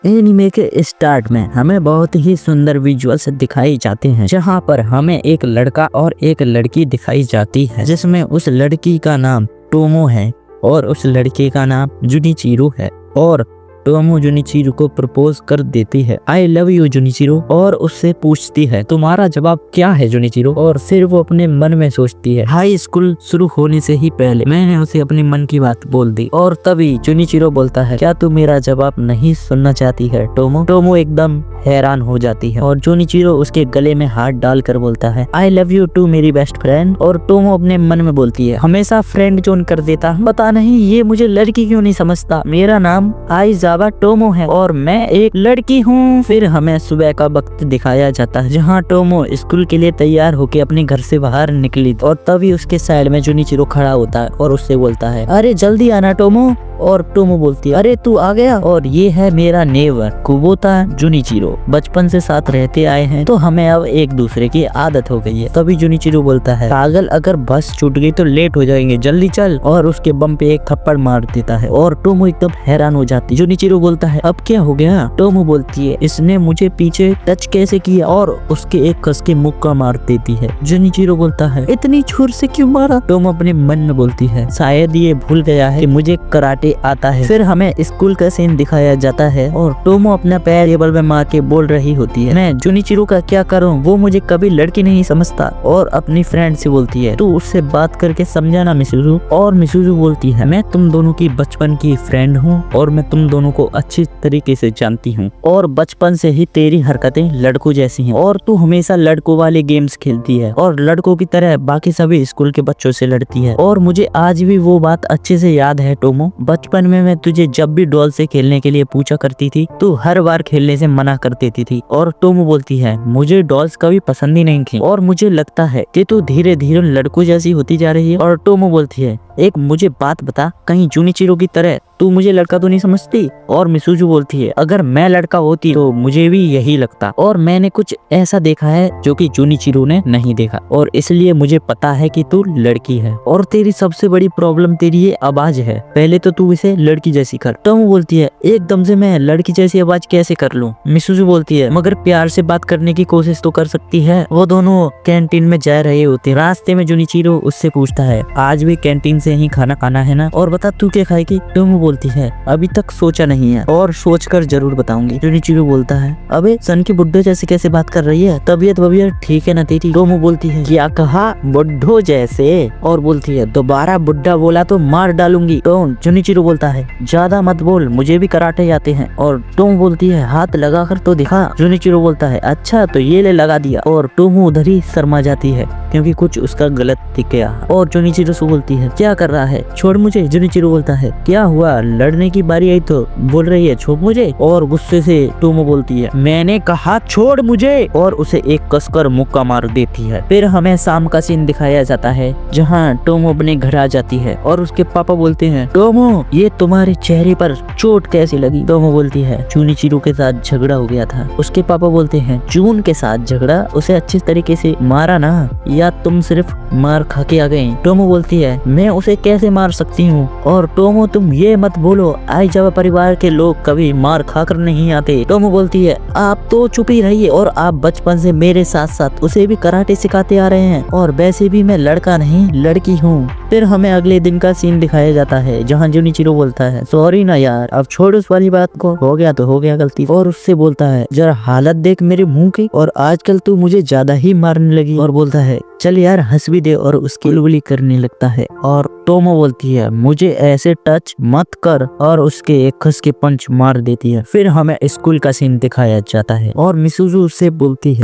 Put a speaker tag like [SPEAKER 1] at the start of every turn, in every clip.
[SPEAKER 1] Anime के start में हमें बहुत ही सुंदर विजुअल्स दिखाई जाते हैं, जहां पर हमें एक लड़का और एक लड़की दिखाई जाती है, जिसमें उस लड़की का नाम टोमो है और उस लड़के का नाम जुनिचिरो है। और टोमो जुनिचिरो को प्रपोज कर देती है, आई लव यू जुनिचिरो, और उससे पूछती है तुम्हारा जवाब क्या है जुनिचिरो। और फिर वो अपने मन में सोचती है हाई स्कूल शुरू होने से ही पहले मैंने उसे अपने मन की बात बोल दी। और तभी जुनिचिरो बोलता है क्या तू मेरा जवाब नहीं सुनना चाहती है टोमो। टोमो एकदम हैरान हो जाती है और जुनिचिरो उसके गले में हाथ डालकर बोलता है आई लव यू टू मेरी बेस्ट फ्रेंड। और टोमो अपने मन में बोलती है हमेशा फ्रेंड जोन कर देता, पता नहीं ये मुझे लड़की क्यों नहीं समझता, मेरा नाम आइजावा टोमो है और मैं एक लड़की हूँ। फिर हमें सुबह का वक्त दिखाया जाता है, जहाँ टोमो स्कूल के लिए तैयार होके अपने घर से बाहर निकली और तभी उसके साइड में जुनिचिरो खड़ा होता है और उससे बोलता है अरे जल्दी आना टोमो। और टोमो बोलती है अरे तू आ गया, और ये है मेरा नेवर कुबोता जुनिचिरो, बचपन से साथ रहते आए हैं तो हमें अब एक दूसरे की आदत हो गई है। तभी जुनिचिरो बोलता है पागल, अगर बस छूट गई तो लेट हो जाएंगे, जल्दी चल। और उसके बम पे एक थप्पड़ मार देता है और टोमो एकदम हैरान हो जाती है। जुनिचिरो बोलता है अब क्या हो गया। टोमो बोलती है इसने मुझे पीछे टच कैसे किया, और उसके एक कस के मुक्का मार देती है। जुनिचिरो बोलता है इतनी जोर से क्यों मारा। टोमो अपने मन में बोलती है शायद ये भूल गया है कि मुझे कराटे आता है। फिर हमें स्कूल का सीन दिखाया जाता है और टोमो अपना पैर टेबल में मार के बोल रही होती है मैं जुनिचिरो का क्या करूं, वो मुझे कभी लड़की नहीं समझता। और अपनी फ्रेंड से बोलती है तू उससे बात करके समझाना मिसुजू। और मिसुजू बोलती है मैं तुम दोनों की बचपन की फ्रेंड हूँ और मैं तुम दोनों को अच्छी तरीके से जानती हूँ और बचपन से ही तेरी हरकतें लड़कों जैसी हैं और तू हमेशा लड़कों वाले गेम्स खेलती है और लड़कों की तरह बाकी सभी स्कूल के बच्चों से लड़ती है। और मुझे आज भी वो बात अच्छे से याद है टोमो, बचपन में मैं तुझे जब भी डॉल से खेलने के लिए पूछा करती थी तू हर बार खेलने से मना कर देती थी। और टोमो बोलती है मुझे डॉल्स कभी पसंद ही नहीं थी और मुझे लगता है कि तू धीरे धीरे लड़कों जैसी होती जा रही है। और टोमो बोलती है एक मुझे बात बता, कहीं जुनिचिरो की तरह तू मुझे लड़का तो नहीं समझती। और मिसुजू बोलती है अगर मैं लड़का होती तो मुझे भी यही लगता और मैंने कुछ ऐसा देखा है जो कि जुनिचिरो ने नहीं देखा और इसलिए मुझे पता है कि तू लड़की है और तेरी सबसे बड़ी प्रॉब्लम तेरी ये आवाज है, पहले तो तू इसे लड़की जैसी कर। टोमो बोलती है एकदम से मैं लड़की जैसी आवाज कैसे कर लूं। मिसुजू बोलती है मगर प्यार से बात करने की कोशिश तो कर सकती है। वो दोनों कैंटीन में जा रहे होते, रास्ते में जुनिचिरो उससे पूछता है आज भी कैंटीन से ही खाना खाना है ना, और बता तू क्या खाएगी। टोमो बोलती है अभी तक सोचा नहीं है और सोचकर जरूर बताऊंगी। जुनिचिरो बोलता है अबे सन की बुड्ढे जैसे कैसे बात कर रही है, तबीयत वबीयत ठीक है ना तेरी। टोमो बोलती है क्या कहा बुड्ढो जैसे, और बोलती है दोबारा बुड्ढा बोला तो मार डालूंगी। तो जुनिचिरो बोलता है ज्यादा मत बोल, मुझे भी कराटे आते हैं। और टोमो बोलती है हाथ लगा कर तो दिखा। जुनिचिरो बोलता है अच्छा तो ये ले लगा दिया। और टोमो उधर ही शर्मा जाती है क्योंकि कुछ उसका गलत दिख गया। और जुनिचिरो से बोलती है क्या कर रहा है, छोड़ मुझे। जुनिचिरो बोलता है क्या हुआ, लड़ने की बारी आई तो बोल रही है छोड़ मुझे। और गुस्से से टोमो बोलती है मैंने कहा छोड़ मुझे, और उसे एक कसकर मुक्का मार देती है। फिर हमें शाम का सीन दिखाया जाता है जहाँ टोमो अपने घर आ जाती है और उसके पापा बोलते हैं टोमो ये तुम्हारे चेहरे पर चोट कैसी लगी। टोमो बोलती है जुनिचिरो के साथ झगड़ा हो गया था। उसके पापा बोलते हैं जून के साथ झगड़ा, उसे अच्छी तरीके से मारा ना, या तुम सिर्फ मार खा के आ गए। टोमो बोलती है मैं उसे कैसे मार सकती हूँ। और टोमो तुम ये मत बोलो, आइजावा परिवार के लोग कभी मार खाकर नहीं आते। टोमो बोलती है आप तो चुप ही रहिए, और आप बचपन से मेरे साथ साथ उसे भी कराटे सिखाते आ रहे हैं और वैसे भी मैं लड़का नहीं लड़की हूँ। फिर हमें अगले दिन का सीन दिखाया जाता है जहाँ जुनिचिरो बोलता है सॉरी ना यार, अब छोड़ उस वाली बात को, हो गया तो हो गया गलती। और उससे बोलता है जरा हालत देख मेरे मुंह की, और आजकल तू मुझे ज्यादा ही मारने लगी। और बोलता है चल यार हंस भी दे, और उसकी उलबुली करने लगता है। और टोमो बोलती है मुझे ऐसे टच मत कर, और उसके एक खस के पंच मार देती है। फिर हमें स्कूल का सीन दिखाया जाता है और मिसुजू से बोलती है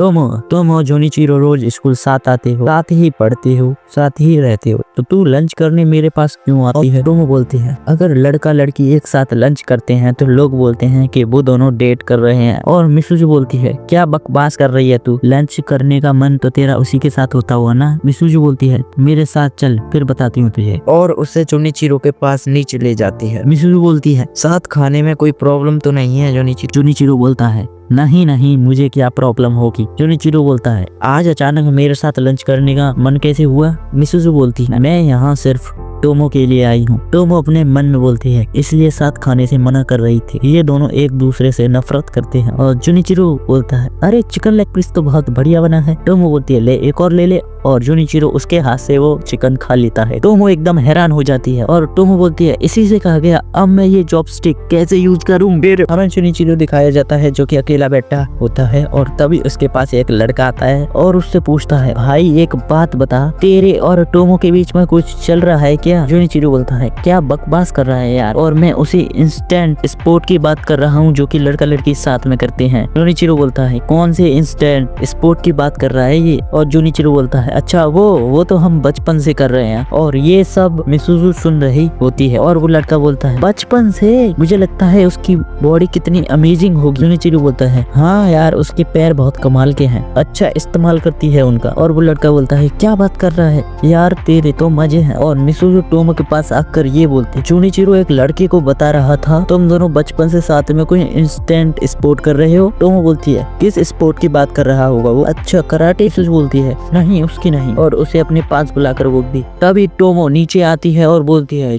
[SPEAKER 1] टोमो जुनिचिरो रोज स्कूल साथ आते हो, साथ ही पढ़ते हो, साथ ही रहते हो, तो तू लंच करने मेरे पास क्यों आती है। टोमो बोलती है अगर लड़का लड़की एक साथ लंच करते हैं तो लोग बोलते हैं कि वो दोनों डेट कर रहे हैं। और मिसुजू बोलती है क्या बकवास कर रही है तू, लंच करने का मन तो तेरा उसी के साथ होता हुआ ना। मिसुजू बोलती है मेरे साथ चल फिर बताती हूँ तुझे, और उसे जुनिचिरो के पास नीचे ले जाती है। मिसुजू बोलती है साथ खाने में कोई प्रॉब्लम तो नहीं है। जुनिचिरो बोलता है नहीं नहीं मुझे क्या प्रॉब्लम होगी। जुनिचिरो बोलता है आज अचानक मेरे साथ लंच करने का मन कैसे हुआ। मिसुजू बोलती है मैं यहाँ सिर्फ टोमो के लिए आई हूँ। टोमो अपने मन में बोलती है इसलिए साथ खाने से मना कर रही थी। ये दोनों एक दूसरे से नफरत करते हैं और जुनिचिरो बोलता है अरे चिकन लेग पीस तो बहुत बढ़िया बना है। टोमो बोलती है ले एक और ले ले, और जुनिचिरो उसके हाथ से वो चिकन खा लेता है। टोमो एकदम हैरान हो जाती है और टोमो बोलती है इसी से कहा गया अब मैं ये चॉपस्टिक कैसे यूज करूँ। फिर हमें जुनिचिरो दिखाया जाता है जो कि अकेला बैठा होता है और तभी उसके पास एक लड़का आता है और उससे पूछता है भाई एक बात बता, तेरे और टोमो के बीच में कुछ चल रहा है क्या? जुनिचिरो बोलता है क्या बकवास कर रहा है यार, और मैं उसी इंस्टेंट स्पोर्ट की बात कर रहा हूँ जो कि लड़का लड़की साथ में करते हैं। जुनिचिरो बोलता है कौन से इंस्टेंट स्पोर्ट की बात कर रहा है ये? और जुनिचिरो बोलता है अच्छा वो तो हम बचपन से कर रहे हैं। और ये सब मिसुजु सुन रही होती है और वो लड़का बोलता है बचपन से? मुझे लगता है उसकी बॉडी कितनी अमेजिंग होगी। जुनिचिरो बोलता है हाँ यार उसके पैर बहुत कमाल के हैं, अच्छा इस्तेमाल करती है उनका। और वो लड़का बोलता है क्या बात कर रहा है यार, तेरे तो मजे हैं। और मिसुजु टोमो के पास आकर ये बोलते जुनिचिरो एक लड़के को बता रहा था तुम दोनों बचपन से साथ में कोई इंस्टेंट स्पोर्ट कर रहे हो। टोमो बोलती है किस स्पोर्ट की बात कर रहा होगा वो? अच्छा कराटे। बोलती है नहीं उसकी नहीं, और उसे अपने पास बुलाकर बोलती। तभी टोमो नीचे आती है और बोलती है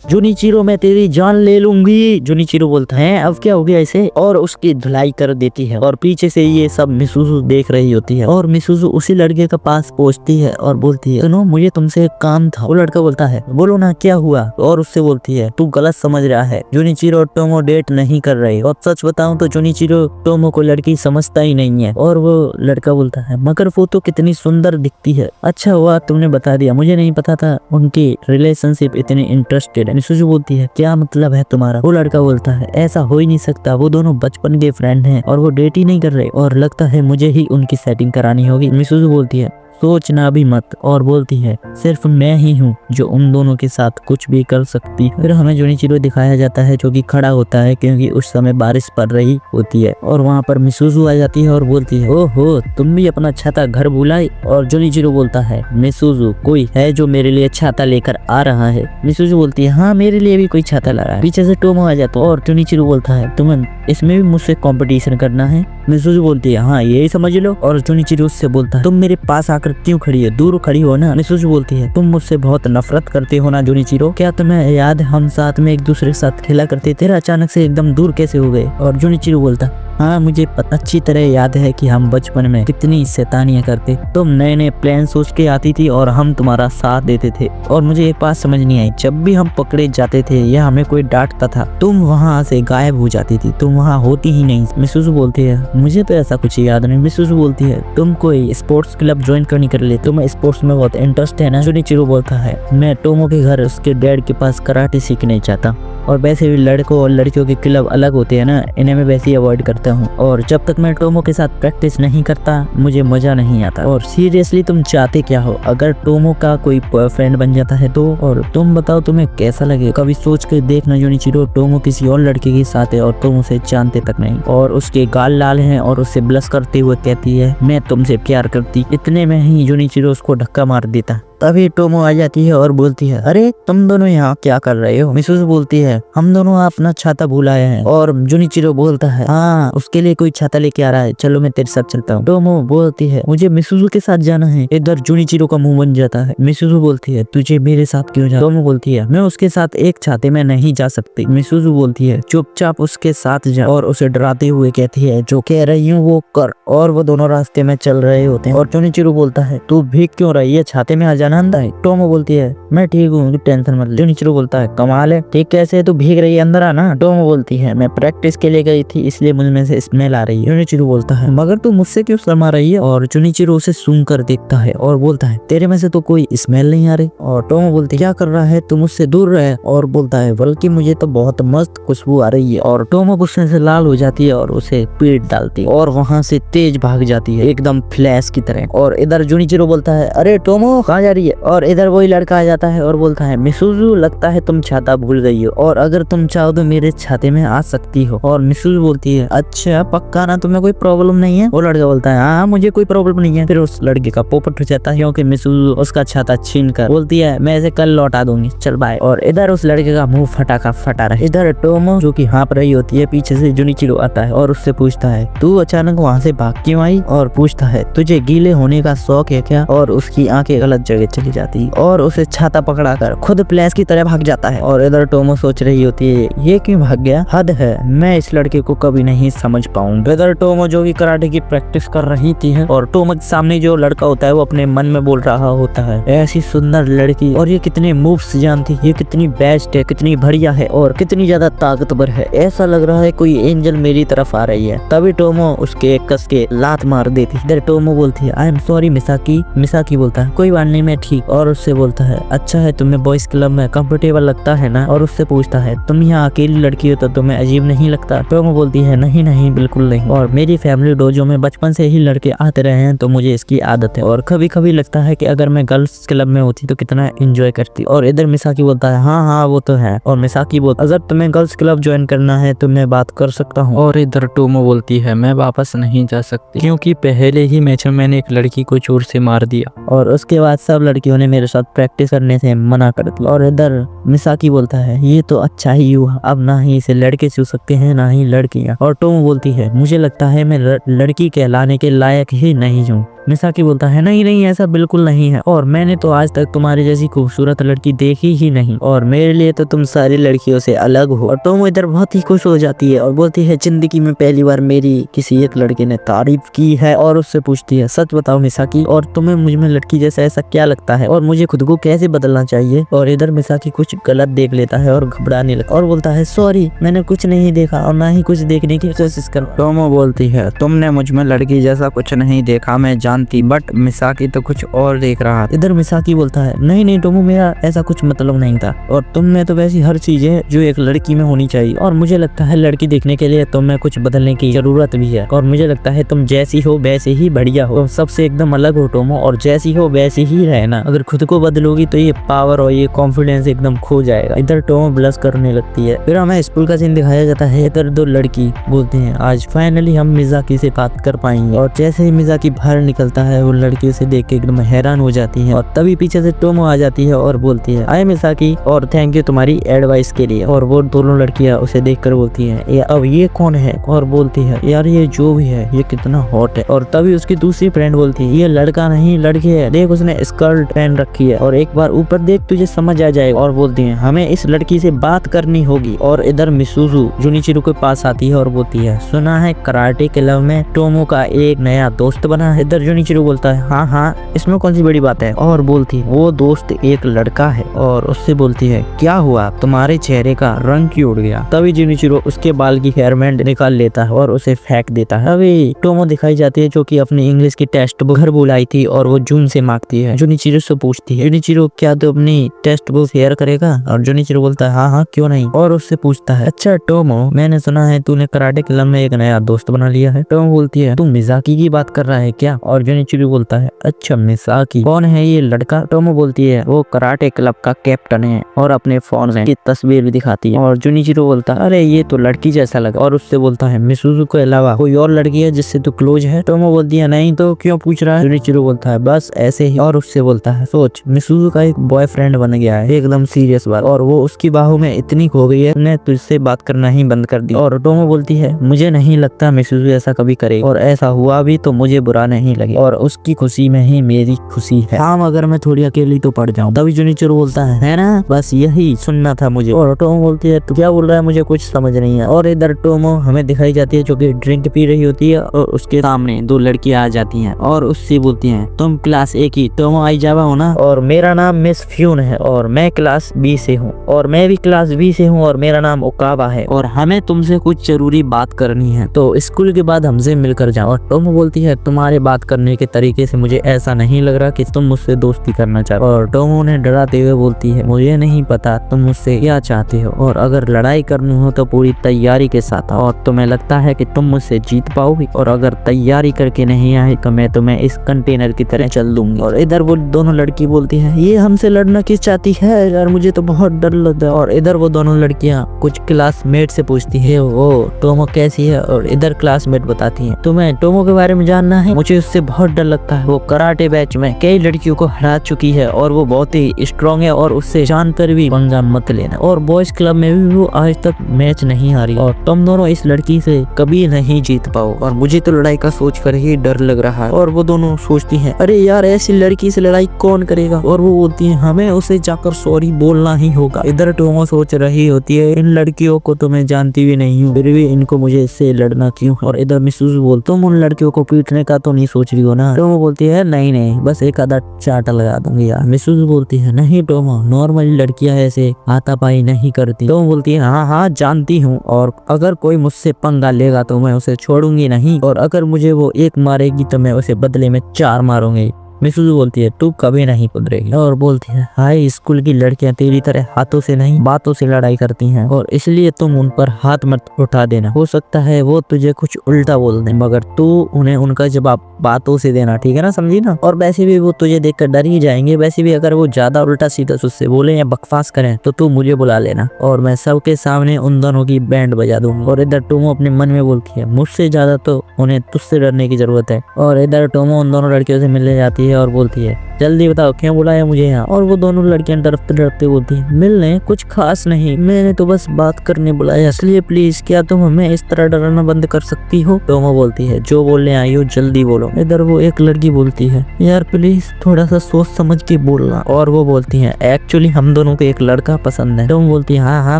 [SPEAKER 1] जुनिचिरो मैं तेरी जान ले लूंगी। जुनिचिरो बोलता है अब क्या हो गया इसे, और उसकी धुलाई कर देती है। और पीछे से ये सब मिसुजु देख रही होती है और मिसुजु उसी लड़के के पास पहुंचती है और बोलती है सुनो मुझे तुमसे एक काम था। वो लड़का बोलता है बोलो ना क्या हुआ, और उससे बोलती है तू गलत समझ रहा है, जुनिचिरो और टोमो डेट नहीं कर रहे। और सच बताऊं तो जुनिचिरो टोमो को लड़की समझता ही नहीं है। और वो लड़का बोलता है मगर वो तो कितनी सुंदर दिखती है। अच्छा हुआ तुमने बता दिया, मुझे नहीं पता था उनकी रिलेशनशिप इतनी इंटरेस्टेड। मिसुजु बोलती है क्या मतलब है तुम्हारा? वो लड़का बोलता है ऐसा हो ही नहीं सकता, वो दोनों बचपन के फ्रेंड हैं और वो डेट ही नहीं कर रहे, और लगता है मुझे ही उनकी सेटिंग करानी होगी। मिसुजु बोलती है सोचना भी मत, और बोलती है सिर्फ मैं ही हूँ जो उन दोनों के साथ कुछ भी कर सकती है। फिर हमें जुनिचिरो दिखाया जाता है जो कि खड़ा होता है क्योंकि उस समय बारिश पड़ रही होती है, और वहाँ पर मिसुजु आ जाती है और बोलती है ओहो तुम भी अपना छाता घर भुलाई। और जुनिचिरो बोलता है मिसुजु कोई है जो मेरे लिए छाता लेकर आ रहा है? मिसुजु बोलती है हाँ मेरे लिए भी कोई छाता ला रहा है। पीछे से टोमो आ जाता है और जुनिचिरो बोलता है तुम्हें इसमें भी मुझसे कंपटीशन करना है? मिसुजु बोलती है हाँ यही समझ लो। और जुनिचिरो उससे बोलता है तुम मेरे पास आकर क्यों खड़ी है, दूर खड़ी हो ना। मिसुजु बोलती है तुम मुझसे बहुत नफरत करते हो ना जुनिचिरो, क्या तुम्हें याद हम साथ में एक दूसरे के साथ खेला करते थे, अचानक से एकदम दूर कैसे हो गए? और जुनिचिरो बोलता हाँ मुझे अच्छी तरह याद है कि हम बचपन में कितनी शैतानियां करते, तुम नए नए प्लान सोच के आती थी और हम तुम्हारा साथ देते थे। और मुझे एक बात समझ नहीं आई, जब भी हम पकड़े जाते थे या हमें कोई डांटता था तुम वहाँ से गायब हो जाती थी, तुम वहाँ होती ही नहीं। मिसुजु बोलती है मुझे तो ऐसा कुछ याद नहीं। मिसुजु बोलती है तुम कोई स्पोर्ट्स क्लब ज्वाइन करनी कर ले, तुम्हें स्पोर्ट्स में बहुत इंटरेस्ट है ना। जुनिचिरो बोलता है मैं टोमो के घर उसके डैड के पास कराटे सीखने चाहता, और वैसे भी लड़कों और लड़कियों के क्लब अलग होते हैं ना, इन्हें मैं वैसे ही अवॉइड करता हूँ, और जब तक मैं टोमो के साथ प्रैक्टिस नहीं करता मुझे मजा नहीं आता। और सीरियसली तुम चाहते क्या हो? अगर टोमो का कोई बॉयफ्रेंड बन जाता है तो? और तुम बताओ तुम्हें कैसा लगे? कभी सोच के देखना जुनिचिरो टोमो किसी और लड़के के साथ है और तुम उसे जानते तक नहीं, और उसके गाल लाल हैं और उससे ब्लश करते हुए कहती है मैं तुमसे प्यार करती। इतने में ही जुनिचिरो उसको धक्का मार देता। तभी टोमो आ जाती है और बोलती है अरे तुम दोनों यहाँ क्या कर रहे हो? मिसुजु बोलती है हम दोनों अपना छाता भूल आए हैं। और जुनिचिरो बोलता है हाँ उसके लिए कोई छाता लेके आ रहा है, चलो मैं तेरे साथ चलता हूँ। टोमो बोलती है मुझे मिसुजु के साथ जाना है। इधर जुनिचिरो का मुंह बन जाता है। मिसुजु बोलती है तुझे मेरे साथ क्यों जाना? टोमो बोलती है मैं उसके साथ एक छाते में नहीं जा सकती। मिसुजु बोलती है चुपचाप उसके साथ जा, और उसे डराते हुए कहती है जो कह रही हूँ वो कर। और वो दोनों रास्ते में चल रहे होते हैं और जुनिचिरो बोलता है तू भीग क्यों रही है, छाते में आ जाना अंदर है। टोमो बोलती है मैं ठीक हूँ टेंशन मत ले। जुनिचिरो बोलता है कमाल है, ठीक कैसे है, तू भीग रही है अंदर आना। टोमो बोलती है मैं प्रैक्टिस के लिए गई थी इसलिए मुझ में से स्मेल आ रही है। जुनिचिरो बोलता है मगर तू मुझसे क्यों शर्मा रही है? और जुनिचिरो उसे सूंघ कर देखता है और बोलता है तेरे में से तो कोई स्मेल नहीं आ रही। और टोमो बोलती है क्या कर रहा है तू, मुझसे दूर रहे। और बोलता है बल्कि मुझे तो बहुत मस्त खुशबू आ रही है। और टोमो गुस्से से लाल हो जाती है और उसे पीट डालती है और वहाँ से तेज भाग जाती है एकदम फ्लैश की तरह। और इधर जुनिचिरो बोलता है अरे टोमो कहाँ जा रही है? और इधर वही लड़का आ जाता है और बोलता है मिसुजु लगता है तुम छाता भूल गई हो, और अगर तुम चाहो तो मेरे छाते में आ सकती हो। और मिसुजु बोलती है अच्छा पक्का ना, तुम्हें कोई प्रॉब्लम नहीं है? वो लड़का बोलता है हाँ मुझे कोई प्रॉब्लम नहीं है। फिर उस लड़के का पोपट हो जाता है क्योंकि मिसुजु उसका छाता छीन कर बोलती है मैं इसे कल लौटा दूंगी, चल बाय। और इधर उस लड़के का मुंह फटा का फटा रहे। इधर टोमो जो कि हाँप रही होती है, पीछे से जुनिचिरो आता है और उससे पूछता है तू अचानक वहाँ से भाग क्यों आई? और पूछता है तुझे गीले होने का शौक है क्या? और उसकी आंखें गलत जगह आगे चली जाती और उसे छाता पकड़ाकर खुद फ्लैश की तरह भाग जाता है। और इधर टोमो सोच रही होती है ये क्यों भाग गया, हद है, मैं इस लड़के को कभी नहीं समझ पाऊंगा। इधर टोमो जो कि कराटे की प्रैक्टिस कर रही थी है और टोमो के सामने जो लड़का होता है वो अपने मन में बोल रहा होता है ऐसी सुंदर लड़की और ये कितने मूव्स जानती, ये कितनी बेस्ट है, कितनी बढ़िया है और कितनी ज्यादा ताकतवर है, ऐसा लग रहा है कोई एंजल मेरी तरफ आ रही है। तभी टोमो उसके कस के लात मार देती। इधर टोमो बोलती है I am sorry Misaki. Misaki बोलता है कोई बात नहीं मैं ठीक। और उससे बोलता है अच्छा है तुम्हें बॉयज क्लब में कंफर्टेबल लगता है ना। और उससे पूछता है तुम यहाँ अकेली लड़की हो तो तुम्हें अजीब नहीं लगता। टोमो बोलती है नहीं नहीं बिल्कुल नहीं, और मेरी फैमिली डोजो में बचपन से ही लड़के आते रहे हैं तो मुझे इसकी आदत है और कभी कभी लगता है कि अगर मैं गर्ल्स क्लब में होती तो कितना एंजॉय करती। और इधर मिसाकी बोलता है हाँ हाँ वो तो है। और मिसाकी बोलता अगर तुम्हें गर्ल्स क्लब ज्वाइन करना है तो मैं बात कर सकता हूँ। और इधर टोमो बोलती है मैं वापस नहीं जा सकती क्योंकि पहले ही मैच में मैंने एक लड़की को जोर से मार दिया और उसके बाद सब लड़कियों ने मेरे साथ प्रैक्टिस करने से मना कर दिया। और इधर मिसाकी बोलता है ये तो अच्छा ही हुआ, अब ना ही इसे लड़के छू सकते हैं ना ही लड़कियां। और टोमो बोलती है मुझे लगता है मैं लड़की कहलाने के लायक ही नहीं हूँ। मिसाकी बोलता है नहीं नहीं ऐसा बिल्कुल नहीं है और मैंने तो आज तक तुम्हारी जैसी खूबसूरत लड़की देखी ही नहीं और मेरे लिए तो तुम सारी लड़कियों से अलग हो। और टोमो इधर बहुत ही खुश हो जाती है और बोलती है जिंदगी में पहली बार मेरी किसी एक लड़के ने तारीफ की है। और उससे पूछती है सच बताओ मिसाकी और तुम्हें मुझ में लड़की जैसा ऐसा क्या लगता है और मुझे खुद को कैसे बदलना चाहिए। और इधर मिसाकी कुछ गलत देख लेता है और घबराने लगता और बोलता है सॉरी मैंने कुछ नहीं देखा और ना ही कुछ देखने की कोशिश कर। टोमो बोलती है तुमने मुझ में लड़की जैसा कुछ नहीं देखा मैं जानती, बट मिसाकी तो कुछ और देख रहा। इधर मिसाकी बोलता है नहीं नहीं टोमो मेरा ऐसा कुछ मतलब नहीं था और तुम में तो वैसी हर चीज है जो एक लड़की में होनी चाहिए और मुझे लगता है लड़की देखने के लिए तुम में कुछ बदलने की जरूरत भी है और मुझे लगता है तुम जैसी हो वैसे ही बढ़िया हो, तुम सबसे एकदम अलग हो टोमो और जैसी हो वैसे ही रहना। अगर खुद को बदलोगी तो ये पावर और ये कॉन्फिडेंस एकदम खो जाएगा। इधर टोमो ब्लश करने लगती है। फिर हमें स्कूल का सीन दिखाया जाता है। इधर दो लड़की बोलते हैं आज फाइनली हम मिजाकी से बात कर पाएंगे और जैसे ही मिजाकी बाहर निकलता है वो लड़की उसे देख के एकदम हैरान हो जाती है और तभी पीछे से टोमो आ जाती है और बोलती है आई मिसाकी और थैंक यू तुम्हारी एडवाइस के लिए। और वो दोनों लड़कियां उसे देखकर बोलती हैं अब ये कौन है और बोलती है यार ये जो भी है ये कितना हॉट है। और तभी उसकी दूसरी फ्रेंड बोलती है ये लड़का नहीं लड़की है, देख उसने स्कर्ट पहन रखी है और एक बार ऊपर देख तुझे समझ आ जाएगा। और बोलती है हमें इस लड़की से बात करनी होगी। और इधर मिसूजू जुनिचिरो के पास आती है और बोलती है सुना है कराटे क्लब में टोमो का एक नया दोस्त बना है। इधर जुनिचिरो बोलता है हाँ हाँ इसमें कौन सी बड़ी बात है। और बोलती है वो दोस्त एक लड़का है। और उससे बोलती है क्या हुआ तुम्हारे चेहरे का रंग क्यों उड़ गया। तभी जुनिचिरो उसके बाल की हेयर बैंड निकाल लेता है और उसे फेंक देता है। अभी टोमो दिखाई जाती है जो कि अपनी इंग्लिश की टेस्ट बुक घर बुलाई थी और वो जून से मांगती है। जुनिचिरो से पूछती है जुनिचिरो क्या तू अपनी टेस्ट बुक शेयर करेगा। और जुनिचिरो बोलता है हाँ हाँ क्यों नहीं। और उससे पूछता है अच्छा टोमो मैंने सुना है तूने कराटे क्लब में एक नया दोस्त बना लिया है। टोमो बोलती है तू मिजाकी की बात कर रहा है क्या। और जुनिचिरो बोलता है अच्छा मिसाकी कौन है ये लड़का। टोमो बोलती है वो कराटे क्लब का कैप्टन है और अपने फोन की तस्वीर भी दिखाती है। और जुनिचिरो बोलता है अरे ये तो लड़की जैसा लगा। और उससे बोलता है मिसूजू के अलावा कोई और लड़की है जिससे तू क्लोज है। टोमो बोलती है नहीं तो क्यों पूछ रहा है। जुनिचिरो बोलता है बस ऐसे ही। और उससे बोलता है सोच मिसूजू का एक बॉयफ्रेंड बन गया है, एकदम सीरियस बात, और वो उसकी बाहों में इतनी खो गई है उसने तुझसे बात करना ही बंद कर दी। और टोमो बोलती है मुझे नहीं लगता मिसूजू ऐसा कभी करे और ऐसा हुआ भी तो मुझे बुरा नहीं लगे और उसकी खुशी में ही मेरी खुशी है। हाँ अगर मैं थोड़ी अकेली तो पड़ जाऊं। तभी जुनिचिरो बोलता है ना बस यही सुनना था मुझे। और टोमो बोलती है तू क्या बोल रहा है मुझे कुछ समझ नहीं है। और इधर टोमो हमें दिखाई जाती है जो कि ड्रिंक पी रही होती है और उसके सामने दो लड़कियां आ जाती हैं और उससे बोलती हैं तुम क्लास ए की टोमो आइजावा हो ना और मेरा नाम मिस फ्यून है और मैं क्लास बी से हूँ और मैं भी क्लास बी से हूँ और मेरा नाम ओकावा है और हमें तुमसे कुछ जरूरी बात करनी है तो स्कूल के बाद हमसे मिलकर जाओ। और टोमो बोलती है तुम्हारे बात करने के तरीके से मुझे ऐसा नहीं लग रहा कि तुम मुझसे दोस्ती करना चाहते। और टोमो ने डराते हुए बोलती है मुझे नहीं पता तुम मुझसे क्या चाहते हो और अगर लड़ाई करनी हो तो पूरी तैयारी के साथ आओ और तुम्हें लगता है कि तुम मुझसे जीत पाओगी और अगर तैयारी करके नहीं आए तो मैं तुम्हें इस कंटेनर की तरह चल दूंगी। और इधर वो दोनों लड़की बोलती है ये हमसे लड़ना किस चाहती है यार मुझे तो बहुत डर लगता है। और इधर वो दोनों लड़कियां कुछ क्लासमेट से पूछती है वो टोमो कैसी है और इधर क्लासमेट बताती है तुम्हें टोमो के बारे में जानना है, मुझे उससे बहुत डर लगता है, वो कराटे बैच में कई लड़कियों को हरा चुकी है और वो बहुत ही स्ट्रॉन्ग है और उससे जानकर भी पंगा मत लेना और बॉयज क्लब में भी वो आज तक मैच नहीं हारी और तुम दोनों इस लड़की से कभी नहीं जीत पाओ और मुझे तो लड़ाई का सोच कर ही डर लग रहा है। और वो दोनों सोचती हैं अरे यार ऐसी लड़की से लड़ाई कौन करेगा। और वो बोलती है हमें उसे जाकर सॉरी बोलना ही होगा। इधर टोमो सोच रही होती है इन लड़कियों को तो मैं जानती भी नहीं हूँ, फिर भी इनको मुझे इससे लड़ना क्यों। और इधर मिसूज़ू बोलती तुम उन लड़कियों को पीटने का तो नहीं सोच रही हो ना। टोमो बोलती है नहीं नहीं, बस एक आधा चाटा लगा दूंगी यार। मिसूज़ू बोलती है नहीं टोमो, नॉर्मली लड़कियां ऐसे हाथापाई नहीं करती। टोमो बोलती है हाँ हाँ जानती हूँ, और अगर कोई मुझसे पंगा लेगा तो मैं उसे छोड़ूंगी नहीं, और अगर मुझे वो एक मारेगी तो मैं उसे बदले में 4 मारूंगी। मिसूज़ू बोलती है तू कभी नहीं सुधरेगी। और बोलती है हाई स्कूल की लड़कियां तेरी तरह हाथों से नहीं बातों से लड़ाई करती हैं, और इसलिए तुम उन पर हाथ मत उठा देना। हो सकता है वो तुझे कुछ उल्टा बोल दे, मगर तू उन्हें उनका जवाब बातों से देना, ठीक है ना, समझी ना। और वैसे भी वो तुझे देखकर डर ही जाएंगे। वैसे भी अगर वो ज्यादा उल्टा सीधा तुझसे बोले या बकवास करें तो तू मुझे बुला लेना, और मैं सबके सामने उन दोनों की बैंड बजा दूंगा। और इधर टोमो अपने मन में बोलती है मुझसे ज्यादा तो उन्हें तुझसे डरने की जरूरत है। और इधर टोमो उन दोनों लड़कियों से मिलने जाती है और बोलती है जल्दी बताओ क्यों बुलाया मुझे यहाँ। और वो दोनों लड़कियां डरते डरते बोलती है मिलने, कुछ खास नहीं, मैंने तो बस बात करने बुलाया, इसलिए प्लीज क्या तुम हमें इस तरह डराना बंद कर सकती हो। टोमो बोलती है जो बोलने आई हो जल्दी बोलो। इधर वो एक लड़की बोलती है यार प्लीज थोड़ा सा सोच समझ के बोलना। और वो बोलती है एक्चुअली हम दोनों को एक लड़का पसंद है। टोमो बोलती है हाँ हाँ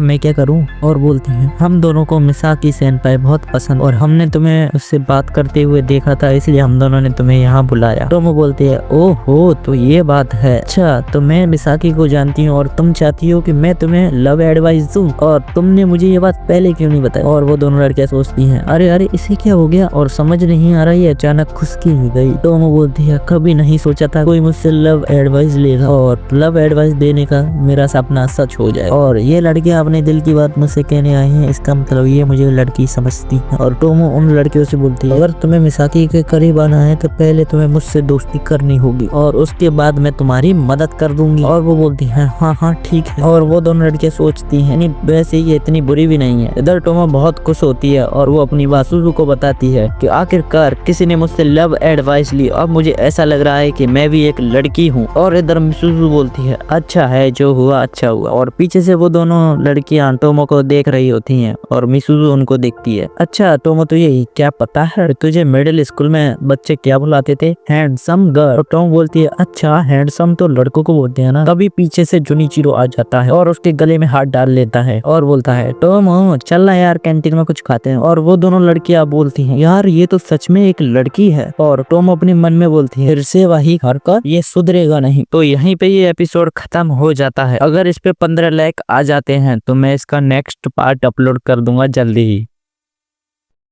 [SPEAKER 1] मैं क्या करूँ। और बोलती है हम दोनों को मिसाकी सेनपाई बहुत पसंद, और हमने तुम्हें उससे बात करते हुए देखा था, इसलिए हम दोनों ने तुम्हें यहाँ बुलाया। टोमो बोलती है ओहो तो ये बात है, अच्छा तो मैं मिसाकी को जानती हूँ और तुम चाहती हो कि मैं तुम्हें लव एडवाइस दूं, और तुमने मुझे ये बात पहले क्यों नहीं बताई। और वो दोनों लड़कियां सोचती हैं अरे अरे इसे क्या हो गया, और समझ नहीं आ रहा है अचानक खुशकी हो गई। तो वो बोलती है कभी नहीं सोचा था कोई मुझसे लव एडवाइस लेगा, और लव एडवाइस देने का मेरा सपना सच हो जाए। और ये लड़कियां अपने दिल की बात मुझसे कहने आई हैं, इसका मतलब ये मुझे लड़की समझती है। और टोमो उन लड़कियों से बोलती है अगर तुम्हें मिसाकी के करीब आना है तो पहले तुम्हें मुझसे दोस्ती करनी होगी, और उसके बाद मैं तुम्हारी मदद कर दूंगी। और वो बोलती है हाँ हाँ ठीक है। और वो दोनों लड़कियां सोचती हैं नहीं वैसे ये इतनी बुरी भी नहीं है। इधर टोमो बहुत खुश होती है और वो अपनी बात सुज़ू को बताती है कि आखिरकार किसी ने मुझसे लव एडवाइस ली, अब मुझे ऐसा लग रहा है कि मैं भी एक लड़की हूँ। और इधर सुज़ू बोलती है अच्छा है जो हुआ अच्छा हुआ। और पीछे से वो दोनों लड़कियां टोमो को देख रही होती हैं और मिसूज़ू उनको देखती है। अच्छा टोमो तुझे क्या पता है तुझे मिडिल स्कूल में बच्चे क्या बुलाते थे, हैंडसम गर्ल। टोमो बोलती है अच्छा हैंडसम तो लड़कों को बोलते हैं ना। तभी पीछे से जुनिचिरो आ जाता है और उसके गले में हाथ डाल लेता है और बोलता है टोमो चल ना यार कैंटीन में कुछ खाते हैं। और वो दोनों लड़कियां बोलती हैं यार ये तो सच में एक लड़की है। और टोमो अपने मन में बोलती है फिर से वही हरकत, ये सुधरेगा नहीं। तो यहीं पे ये एपिसोड खत्म हो जाता है। अगर इस पे 15 लाइक आ जाते हैं तो मैं इसका नेक्स्ट पार्ट अपलोड कर दूंगा जल्दी ही।